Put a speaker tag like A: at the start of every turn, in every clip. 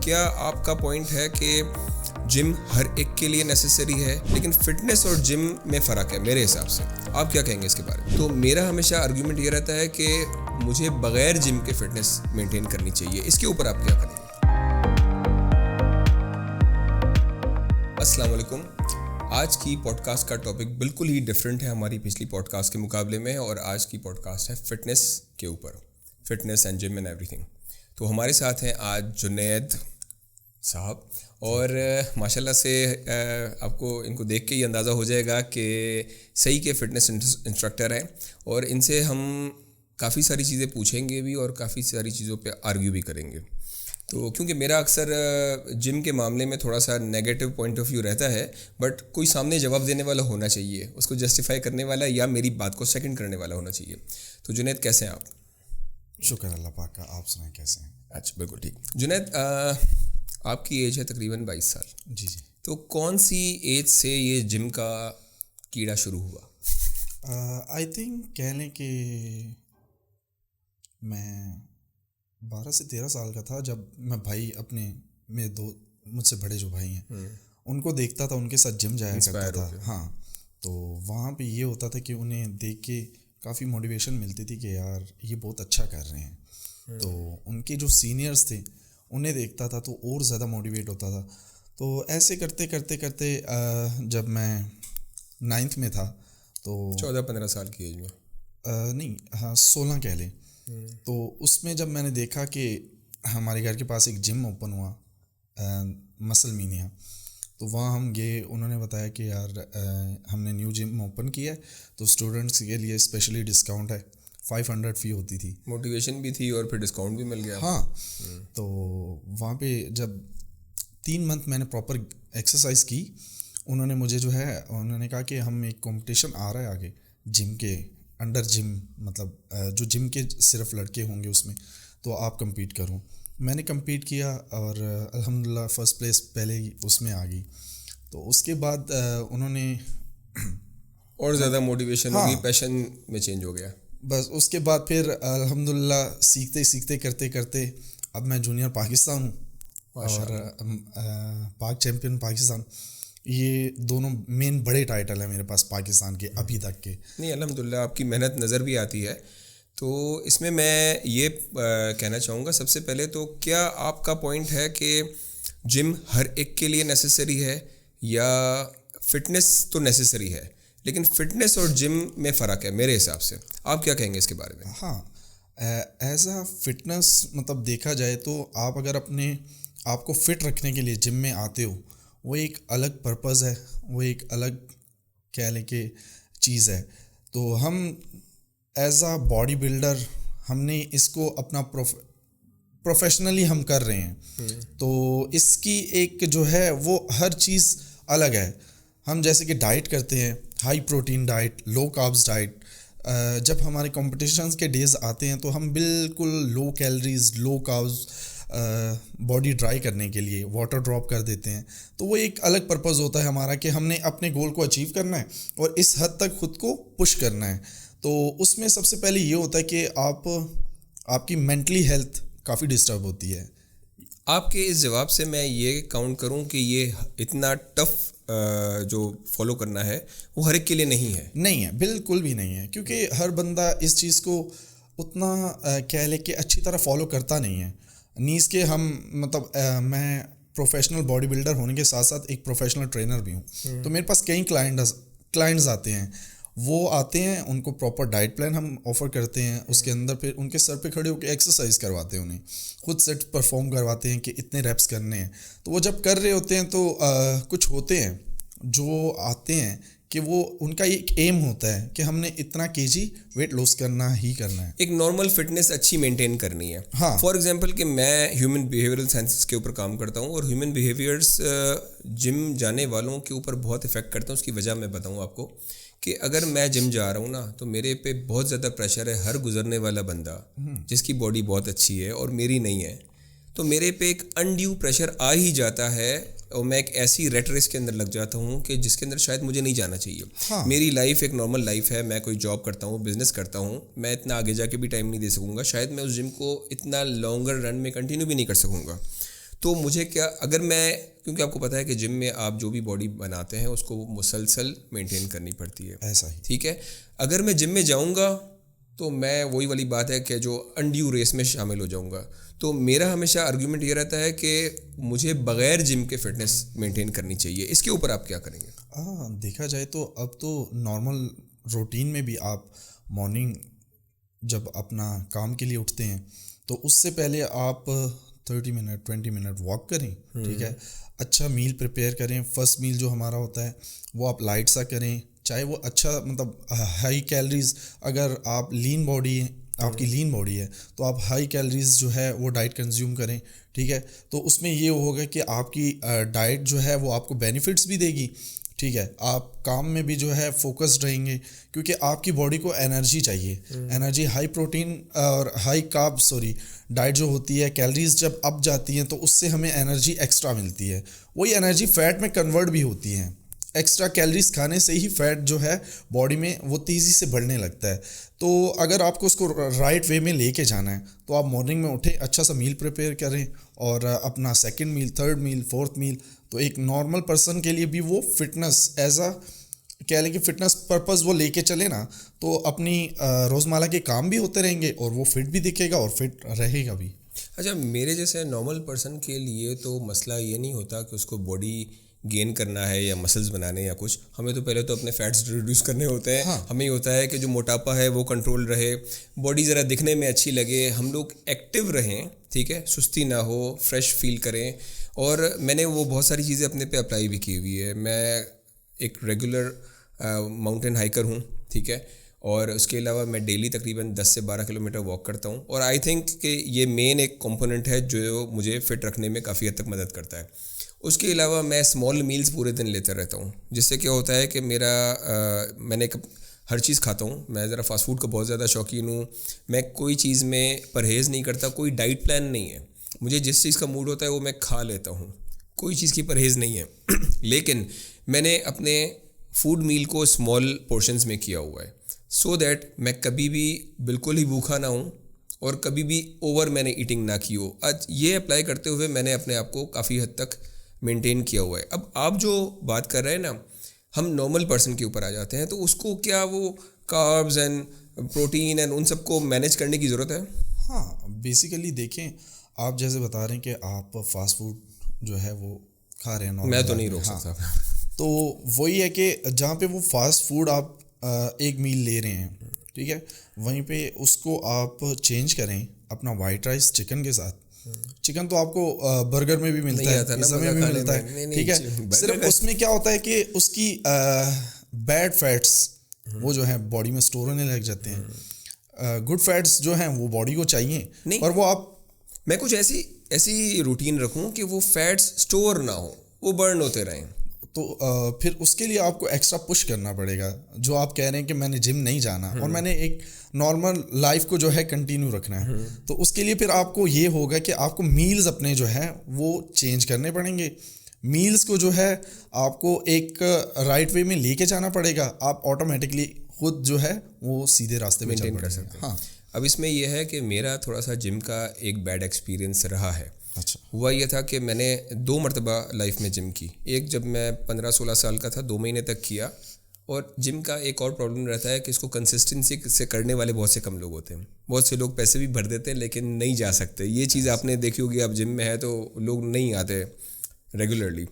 A: کیا آپ کا پوائنٹ ہے کہ جم ہر ایک کے لیے نیسیسری ہے، لیکن فٹنس اور جم میں فرق ہے میرے حساب سے؟ آپ کیا کہیں گے اس کے بارے میں؟ تو میرا ہمیشہ آرگیومنٹ یہ رہتا ہے کہ مجھے بغیر جم کے فٹنس مینٹین کرنی چاہیے. اس کے اوپر آپ کیا کریں گے؟ السلام علیکم. آج کی پوڈ کاسٹ کا ٹاپک بالکل ہی ڈفرینٹ ہے ہماری پچھلی پوڈ کاسٹ کے مقابلے میں، اور آج کی پوڈ کاسٹ ہے فٹنس کے اوپر، fitness and gym and every thing. تو ہمارے ساتھ ہیں آج جنید صاحب، اور ماشاء اللہ سے آپ کو ان کو دیکھ کے ہی اندازہ ہو جائے گا کہ صحیح کے فٹنس انسٹرکٹر ہیں، اور ان سے ہم کافی ساری چیزیں پوچھیں گے بھی اور کافی ساری چیزوں پہ آرگیو بھی کریں گے. تو کیونکہ میرا اکثر جم کے معاملے میں تھوڑا سا نیگیٹو پوائنٹ آف ویو رہتا ہے، بٹ کوئی سامنے جواب دینے والا ہونا چاہیے، اس کو جسٹیفائی کرنے والا یا میری بات کو سیکنڈ کرنے والا ہونا چاہیے. تو جنید کیسے ہیں آپ؟
B: شکر اللہ پاک کا. آپ سنائیں کیسے ہیں؟
A: اچھا بالکل ٹھیک. جنید آپ کی ایج ہے تقریباً 22 سال.
B: جی.
A: تو کون سی ایج سے یہ جم کا کیڑا شروع ہوا؟
B: آئی تھنک کہہ لیں کہ میں 12 سے 13 سال کا تھا جب میں بھائی اپنے میرے دو مجھ سے بڑے جو بھائی ہیں ان کو دیکھتا تھا، ان کے ساتھ جم جایا کرتا تھا. ہاں، تو وہاں پہ یہ ہوتا تھا کہ انہیں دیکھ کے کافی موٹیویشن ملتی تھی کہ یار یہ بہت اچھا کر رہے ہیں. تو ان کے جو سینئرس تھے انہیں دیکھتا تھا تو اور زیادہ موٹیویٹ ہوتا تھا. تو ایسے کرتے کرتے کرتے جب میں 9th میں تھا تو
A: 14-15 سال کی ایج میں،
B: نہیں ہاں 16 کہہ لیں. تو اس میں جب میں نے دیکھا کہ ہمارے گھر کے پاس ایک جم اوپن ہوا مسل مینیا، تو وہاں ہم گئے. انہوں نے بتایا کہ یار ہم نے نیو جم اوپن کیا ہے تو اسٹوڈنٹس کے لیے اسپیشلی ڈسکاؤنٹ ہے. 500 فی ہوتی تھی.
A: موٹیویشن بھی تھی اور پھر ڈسکاؤنٹ بھی مل گیا.
B: ہاں. تو وہاں پہ جب 3 منتھ میں نے پراپر ایکسرسائز کی، انہوں نے مجھے جو ہے انہوں نے کہا کہ ہم ایک کمپٹیشن آ رہا ہے آگے جم کے انڈر جم، مطلب جو جم کے صرف لڑکے ہوں گے اس میں، تو آپ کمپیٹ کروں. میں نے کمپیٹ کیا اور الحمدللہ فرسٹ پلیس پہلے ہی اس میں آ گئی. تو اس کے بعد انہوں نے
A: اور زیادہ موٹیویشن ہوگی، پیشن میں چینج ہو گیا.
B: بس اس کے بعد پھر الحمدللہ سیکھتے سیکھتے کرتے کرتے اب میں جونیئر پاکستان ہوں اور پاک چیمپئن پاکستان. یہ دونوں مین بڑے ٹائٹل ہیں میرے پاس پاکستان کے ابھی تک کے.
A: نہیں الحمدللہ آپ کی محنت نظر بھی آتی ہے. تو اس میں یہ کہنا چاہوں گا سب سے پہلے تو کیا آپ کا پوائنٹ ہے کہ جم ہر ایک کے لیے نیسیسری ہے، یا فٹنس تو نیسیسری ہے لیکن فٹنس اور جم میں فرق ہے میرے حساب سے؟ آپ کیا کہیں گے اس کے بارے میں؟
B: ہاں، ایز اے فٹنس مطلب دیکھا جائے تو آپ اگر اپنے آپ کو فٹ رکھنے کے لیے جم میں آتے ہو، وہ ایک الگ پرپز ہے، وہ ایک الگ کہہ لیں کہ چیز ہے. تو ہم ایز اے باڈی بلڈر ہم نے اس کو اپنا پروفیشنلی ہم کر رہے ہیں. تو اس کی ایک جو ہے وہ ہر چیز الگ ہے. ہم جیسے کہ ڈائٹ کرتے ہیں، ہائی پروٹین ڈائٹ، لو کاربز ڈائٹ. جب ہمارے کمپٹیشنز کے ڈیز آتے ہیں تو ہم بالکل لو کیلریز، لو کاربز باڈی ڈرائی کرنے کے لیے واٹر ڈراپ کر دیتے ہیں. تو وہ ایک الگ پرپز ہوتا ہے ہمارا کہ ہم نے اپنے گول کو اچیو کرنا ہے اور اس حد تک خود کو پش کرنا ہے. تو اس میں سب سے پہلے یہ ہوتا ہے کہ آپ کی مینٹلی ہیلتھ کافی ڈسٹرب ہوتی ہے.
A: آپ کے اس جواب سے میں یہ کاؤنٹ کروں کہ یہ اتنا ٹف جو فالو کرنا ہے وہ ہر ایک کے لیے نہیں ہے.
B: بالکل بھی نہیں ہے، کیونکہ ہر بندہ اس چیز کو اتنا کہہ لے کہ اچھی طرح فالو کرتا نہیں ہے. نیز کے ہم مطلب میں پروفیشنل باڈی بلڈر ہونے کے ساتھ ساتھ ایک پروفیشنل ٹرینر بھی ہوں. تو میرے پاس کئی کلائنٹس آتے ہیں، وہ آتے ہیں، ان کو پراپر ڈائٹ پلان ہم آفر کرتے ہیں. اس کے اندر پھر ان کے سر پہ کھڑے ہو کے ایکسرسائز کرواتے ہیں، انہیں خود سیٹ پرفارم کرواتے ہیں کہ اتنے ریپس کرنے ہیں. تو وہ جب کر رہے ہوتے ہیں تو کچھ ہوتے ہیں جو آتے ہیں کہ وہ ان کا ایک ایم ہوتا ہے کہ ہم نے اتنا kg ویٹ لاس کرنا ہی کرنا ہے،
A: ایک نارمل فٹنس اچھی مینٹین کرنی ہے.
B: ہاں.
A: فار ایگزامپل کہ میں ہیومن بیہیویئرل سائنسز کے اوپر کام کرتا ہوں، اور ہیومن بیہیویئرس جم جانے والوں کے اوپر بہت افیکٹ کرتا ہوں. اس کی وجہ میں بتاؤں آپ کو کہ اگر میں جم جا رہا ہوں نا تو میرے پہ بہت زیادہ پریشر ہے. ہر گزرنے والا بندہ جس کی باڈی بہت اچھی ہے اور میری نہیں ہے، تو میرے پہ ایک انڈیو پریشر آ ہی جاتا ہے، اور میں ایک ایسی ریٹ ریس کے اندر لگ جاتا ہوں کہ جس کے اندر شاید مجھے نہیں جانا چاہیے. میری لائف ایک نارمل لائف ہے، میں کوئی جاب کرتا ہوں، بزنس کرتا ہوں، میں اتنا آگے جا کے بھی ٹائم نہیں دے سکوں گا، شاید میں اس جم کو اتنا لانگر رن میں کنٹینیو بھی نہیں کر سکوں گا. تو مجھے کیا, اگر میں, کیونکہ آپ کو پتہ ہے کہ جم میں آپ جو بھی باڈی بناتے ہیں اس کو مسلسل مینٹین کرنی پڑتی ہے,
B: ایسا ہی.
A: ٹھیک ہے. اگر میں جم میں جاؤں گا تو میں وہی والی بات ہے کہ جو انڈیو ریس میں شامل ہو جاؤں گا. تو میرا ہمیشہ آرگیومنٹ یہ رہتا ہے کہ مجھے بغیر جم کے فٹنس مینٹین کرنی چاہیے. اس کے اوپر آپ کیا کریں گے؟
B: ہاں, دیکھا جائے تو اب تو نارمل روٹین میں بھی آپ مارننگ جب اپنا کام کے لیے اٹھتے ہیں تو اس سے پہلے آپ 30 منٹ 20 منٹ واک کریں, ٹھیک ہے. اچھا میل پریپیئر کریں. فرسٹ میل جو ہمارا ہوتا ہے وہ آپ لائٹ سا کریں, چاہے وہ اچھا مطلب ہائی کیلریز, اگر آپ لین باڈی ہیں, آپ کی لین باڈی ہے تو آپ ہائی کیلریز جو ہے وہ ڈائٹ کنزیوم کریں, ٹھیک ہے. تو اس میں یہ ہوگا کہ آپ کی ڈائٹ جو ہے وہ آپ کو بینیفٹس بھی دے گی, ٹھیک ہے. آپ کام میں بھی جو ہے فوکسڈ رہیں گے کیونکہ آپ کی باڈی کو انرجی چاہیے. انرجی ہائی پروٹین اور ہائی کارب ڈائٹ جو ہوتی ہے, کیلریز جب اپ جاتی ہیں تو اس سے ہمیں انرجی ایکسٹرا ملتی ہے. وہی انرجی فیٹ میں کنورٹ بھی ہوتی ہے. ایکسٹرا کیلریز کھانے سے ہی فیٹ جو ہے باڈی میں وہ تیزی سے بڑھنے لگتا ہے. تو اگر آپ کو اس کو رائٹ وے میں لے کے جانا ہے تو آپ مارننگ میں اٹھیں, اچھا سا میل پریپیئر کریں اور اپنا سیکنڈ میل, تھرڈ میل, فورتھ میل, تو ایک نارمل پرسن کے لیے بھی وہ فٹنس ایز اے کہہ لیں کہ فٹنس پرپز وہ لے کے چلے نا, تو اپنی روزمرہ کے کام بھی ہوتے رہیں گے اور وہ فٹ بھی دکھے گا اور فٹ رہے گا بھی.
A: اچھا, میرے جیسے نارمل پرسن کے لیے تو مسئلہ یہ نہیں ہوتا کہ اس کو باڈی گین کرنا ہے یا مسلز بنانے یا کچھ. ہمیں تو پہلے تو اپنے فیٹس ریڈیوس کرنے ہوتے ہیں. ہمیں یہ ہوتا ہے کہ جو موٹاپا ہے وہ کنٹرول رہے, باڈی ذرا دکھنے میں اچھی لگے, ہم لوگ ایکٹیو رہیں, ٹھیک ہے, سستی نہ ہو, فریش فیل کریں. اور میں نے وہ بہت ساری چیزیں اپنے پہ اپلائی بھی کی ہوئی ہے. میں ایک ریگولر ماؤنٹین ہائیکر ہوں, ٹھیک ہے, اور اس کے علاوہ میں ڈیلی تقریباً 10 سے 12 کلومیٹر واک کرتا ہوں. اور آئی تھنک کہ یہ مین ایک کمپوننٹ ہے جو مجھے فٹ رکھنے میں کافی حد تک مدد کرتا ہے. اس کے علاوہ میں اسمال میلز پورے دن لیتا رہتا ہوں, جس سے کیا ہوتا ہے کہ میں نے ہر چیز کھاتا ہوں. میں ذرا فاسٹ فوڈ کا بہت زیادہ شوقین ہوں. میں کوئی چیز میں پرہیز نہیں کرتا, کوئی ڈائٹ پلان نہیں ہے. مجھے جس چیز کا موڈ ہوتا ہے وہ میں کھا لیتا ہوں, کوئی چیز کی پرہیز نہیں ہے. لیکن میں نے اپنے فوڈ میل کو اسمال پورشنز میں کیا ہوا ہے, سو دیٹ میں کبھی بھی بالکل ہی بھوکا نہ ہوں اور کبھی بھی اوور میں نے ایٹنگ نہ کی ہو. آج یہ اپلائی کرتے ہوئے میں نے اپنے آپ کو کافی حد تک مینٹین کیا ہوا ہے. اب آپ جو بات کر رہے ہیں نا, ہم نارمل پرسن کے اوپر آ جاتے ہیں, تو اس کو کیا وہ کاربز اینڈ پروٹین اینڈ ان سب کو مینیج کرنے کی ضرورت ہے؟
B: ہاں, بیسیکلی دیکھیں, آپ جیسے بتا رہے ہیں کہ آپ فاسٹ فوڈ جو ہے وہ کھا رہے ہیں,
A: میں تو نہیں روک سکتا.
B: تو وہی ہے کہ جہاں پہ وہ فاسٹ فوڈ آپ ایک میل لے رہے ہیں, ٹھیک ہے, وہیں پہ اس کو آپ چینج کریں اپنا وائٹ رائس چکن کے ساتھ. چکن تو آپ کو برگر میں بھی ملتا ہے, پیزا میں بھی ملتا ہے, ٹھیک ہے. صرف اس میں کیا ہوتا ہے کہ اس کی بیڈ فیٹس وہ جو ہیں باڈی میں اسٹور ہونے لگ جاتے ہیں. گڈ فیٹس جو ہیں وہ باڈی کو چاہیے, اور وہ آپ
A: میں کچھ ایسی روٹین رکھوں کہ وہ فیٹس اسٹور نہ ہو, وہ برن ہوتے رہیں.
B: تو پھر اس کے لیے آپ کو ایکسٹرا پش کرنا پڑے گا. جو آپ کہہ رہے ہیں کہ میں نے جم نہیں جانا اور میں نے ایک نارمل لائف کو جو ہے کنٹینیو رکھنا ہے, تو اس کے لیے پھر آپ کو یہ ہوگا کہ آپ کو میلز اپنے جو ہیں وہ چینج کرنے پڑیں گے. میلز کو جو ہے آپ کو ایک رائٹ وے میں لے کے جانا پڑے گا. آپ آٹومیٹکلی خود جو ہے وہ سیدھے راستے میں
A: مینٹین کر سکتے ہیں. ہاں, اب اس میں یہ ہے کہ میرا تھوڑا سا جم کا ایک بیڈ ایکسپیرینس رہا ہے.
B: اچھا,
A: ہوا یہ تھا کہ میں نے 2 مرتبہ لائف میں جم کی. ایک جب میں 15-16 سال کا تھا, 2 مہینے تک کیا. اور جم کا ایک اور پرابلم رہتا ہے کہ اس کو کنسسٹنسی سے کرنے والے بہت سے کم لوگ ہوتے ہیں. بہت سے لوگ پیسے بھی بھر دیتے ہیں لیکن نہیں جا سکتے. یہ چیز آپ نے دیکھی ہوگی, آپ جم میں ہے تو لوگ نہیں آتے ریگولرلی.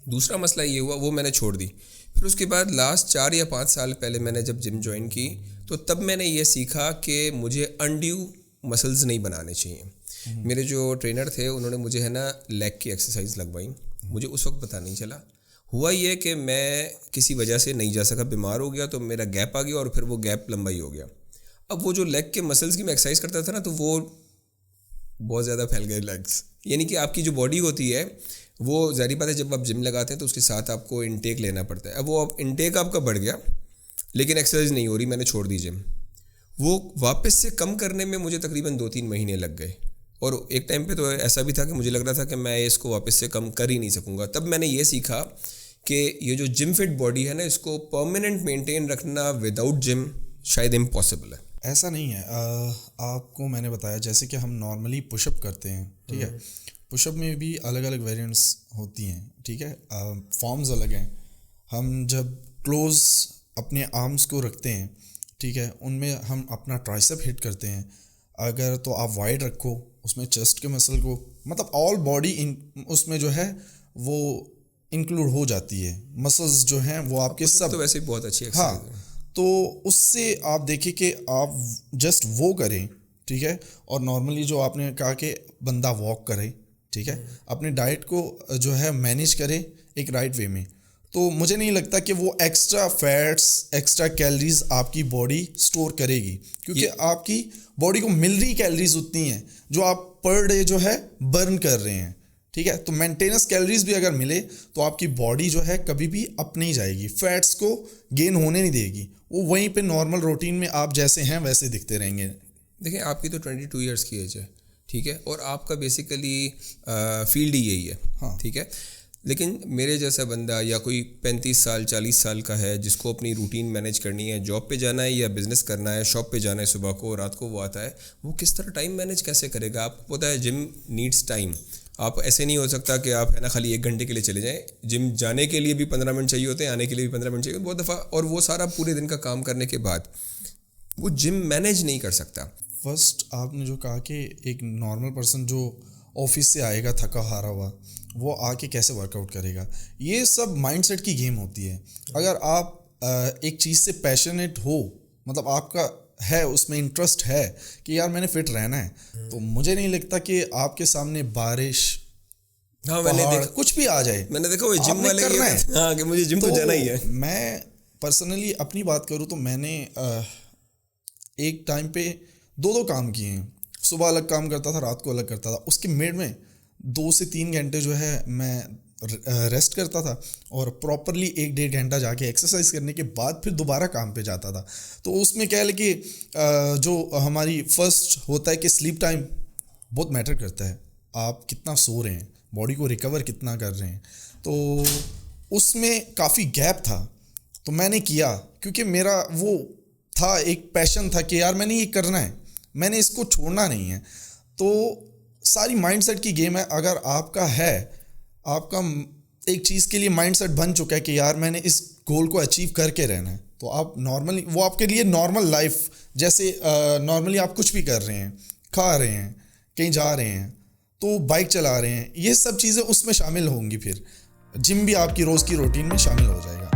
A: دوسرا مسئلہ یہ ہوا, وہ میں نے چھوڑ دی. پھر اس کے بعد لاسٹ 4 یا 5 سال پہلے میں نے جب جم جوائن کی تو تب میں نے یہ سیکھا کہ مجھے انڈیو مسلز نہیں بنانے چاہیے. میرے جو ٹرینر تھے انہوں نے مجھے ہے نا لیگ کی ایکسرسائز لگوائیں. مجھے اس وقت پتہ نہیں چلا. ہوا یہ کہ میں کسی وجہ سے نہیں جا سکا, بیمار ہو گیا, تو میرا گیپ آ گیا اور پھر وہ گیپ لمبا ہی ہو گیا. اب وہ جو لیگ کے مسلز کی میں ایکسرسائز کرتا تھا نا, تو وہ بہت زیادہ پھیل گئے لیگس. یعنی کہ آپ کی جو باڈی ہوتی ہے وہ ظاہری بات ہے جب آپ جم لگاتے ہیں تو اس کے ساتھ آپ کو انٹیک لینا پڑتا ہے. اب وہ انٹیک آپ کا بڑھ گیا لیکن ایکسرسائز نہیں ہو رہی, میں نے چھوڑ دی جم. وہ واپس سے کم کرنے میں مجھے تقریباً 2-3 مہینے لگ گئے. اور ایک ٹائم پہ تو ایسا بھی تھا کہ مجھے لگ رہا تھا کہ میں اس کو واپس سے کم کر ہی نہیں سکوں گا. تب میں نے یہ سیکھا کہ یہ جو جم فٹ باڈی ہے نا, اس کو پرماننٹ مینٹین رکھنا وداؤٹ جم شاید امپاسبل ہے.
B: ایسا نہیں ہے. آپ کو میں نے بتایا جیسے کہ ہم نارملی پش اپ کرتے ہیں, ٹھیک ہے, پش اپ میں بھی الگ الگ ویریئنٹس ہوتی ہیں, ٹھیک ہے, فارمز الگ ہیں. ہم جب کلوز اپنے آرمس کو رکھتے ہیں, ٹھیک ہے, ان میں ہم اپنا ٹرائسپ ہٹ کرتے ہیں. اگر تو آپ وائڈ رکھو اس میں چیسٹ کے مسل کو, مطلب آل باڈی اس میں جو ہے وہ انکلوڈ ہو جاتی ہے, مسلز جو ہیں وہ آپ کے سب.
A: تو ویسے بہت اچھی
B: ہاں,
A: ایکسرسائز ہے.
B: تو اس سے آپ دیکھیں کہ آپ جسٹ وہ کریں, ٹھیک ہے, اور نارملی جو آپ نے کہا کہ بندہ واک کرے, ٹھیک ہے, اپنے ڈائٹ کو جو ہے مینیج کرے ایک رائٹ وے میں, تو مجھے نہیں لگتا کہ وہ ایکسٹرا فیٹس, ایکسٹرا کیلریز آپ کی باڈی اسٹور کرے گی, کیونکہ آپ کی باڈی کو مل رہی کیلریز اتنی ہیں جو آپ پر ڈے جو ہے برن کر رہے ہیں, ٹھیک ہے. تو مینٹیننس کیلریز بھی اگر ملے تو آپ کی باڈی جو ہے کبھی بھی اپ نہیں جائے گی, فیٹس کو گین ہونے نہیں دے گی, وہ وہیں پہ نارمل روٹین میں آپ جیسے ہیں ویسے دکھتے رہیں گے.
A: دیکھیں آپ کی تو 22 ایئرس کی ایج ہے, ٹھیک ہے, اور آپ کا بیسیکلی فیلڈ ہی یہی ہے,
B: ہاں,
A: ٹھیک ہے. لیکن میرے جیسا بندہ یا کوئی 35 سال 40 سال کا ہے جس کو اپنی روٹین مینیج کرنی ہے, جاب پہ جانا ہے یا بزنس کرنا ہے, شاپ پہ جانا ہے صبح کو, رات کو وہ آتا ہے, وہ کس طرح ٹائم مینیج کیسے کرے گا؟ آپ کو پتہ ہے جم نیڈس ٹائم. آپ ایسے نہیں ہو سکتا کہ آپ ہے نا خالی 1 گھنٹے کے لیے چلے جائیں. جم جانے کے لیے بھی 15 منٹ چاہیے ہوتے ہیں, آنے کے لیے بھی 15 منٹ چاہیے بہت دفعہ, اور وہ سارا پورے دن کا کام کرنے کے بعد وہ جم مینیج نہیں کر سکتا.
B: فرسٹ آپ نے جو کہا کہ ایک نارمل پرسن جو آفس سے آئے گا تھکا ہارا ہوا, وہ آ کے کیسے ورک آؤٹ کرے گا, یہ سب مائنڈ سیٹ کی گیم ہوتی ہے. اگر آپ ایک چیز سے پیشنیٹ ہو, مطلب آپ کا ہے اس میں انٹرسٹ ہے کہ یار میں نے فٹ رہنا ہے, تو مجھے نہیں لگتا کہ آپ کے سامنے بارش,
A: ہاں میں نے
B: کچھ بھی آ جائے,
A: میں نے دیکھا وہ جم والے
B: کرنا ہے,
A: ہاں کہ مجھے جم تو جانا ہی ہے.
B: میں پرسنلی اپنی بات کروں تو میں نے ایک ٹائم پہ 2 کام کیے ہیں. صبح الگ کام کرتا تھا, رات کو الگ کرتا تھا. اس کے میڈ میں 2 سے 3 گھنٹے جو ہے میں ریسٹ کرتا تھا, اور پراپرلی 1-1.5 گھنٹہ جا کے ایکسرسائز کرنے کے بعد پھر دوبارہ کام پہ جاتا تھا. تو اس میں کہہ لیں کہ جو ہماری فرسٹ ہوتا ہے کہ سلیپ ٹائم بہت میٹر کرتا ہے, آپ کتنا سو رہے ہیں, باڈی کو ریکور کتنا کر رہے ہیں. تو اس میں کافی گیپ تھا, تو میں نے کیا کیونکہ میرا وہ تھا, ایک پیشن تھا کہ یار میں نے یہ کرنا ہے, میں نے اس کو چھوڑنا نہیں ہے. تو ساری مائنڈ سیٹ کی گیم ہے. اگر آپ کا ہے, آپ کا ایک چیز کے لیے مائنڈ سیٹ بن چکا ہے کہ یار میں نے اس گول کو اچیو کر کے رہنا ہے, تو آپ نارملی وہ آپ کے لیے نارمل لائف, جیسے نارملی آپ کچھ بھی کر رہے ہیں, کھا رہے ہیں, کہیں جا رہے ہیں, تو بائک چلا رہے ہیں, یہ سب چیزیں اس میں شامل ہوں گی. پھر جم بھی آپ کی روز کی روٹین میں شامل ہو جائے گا.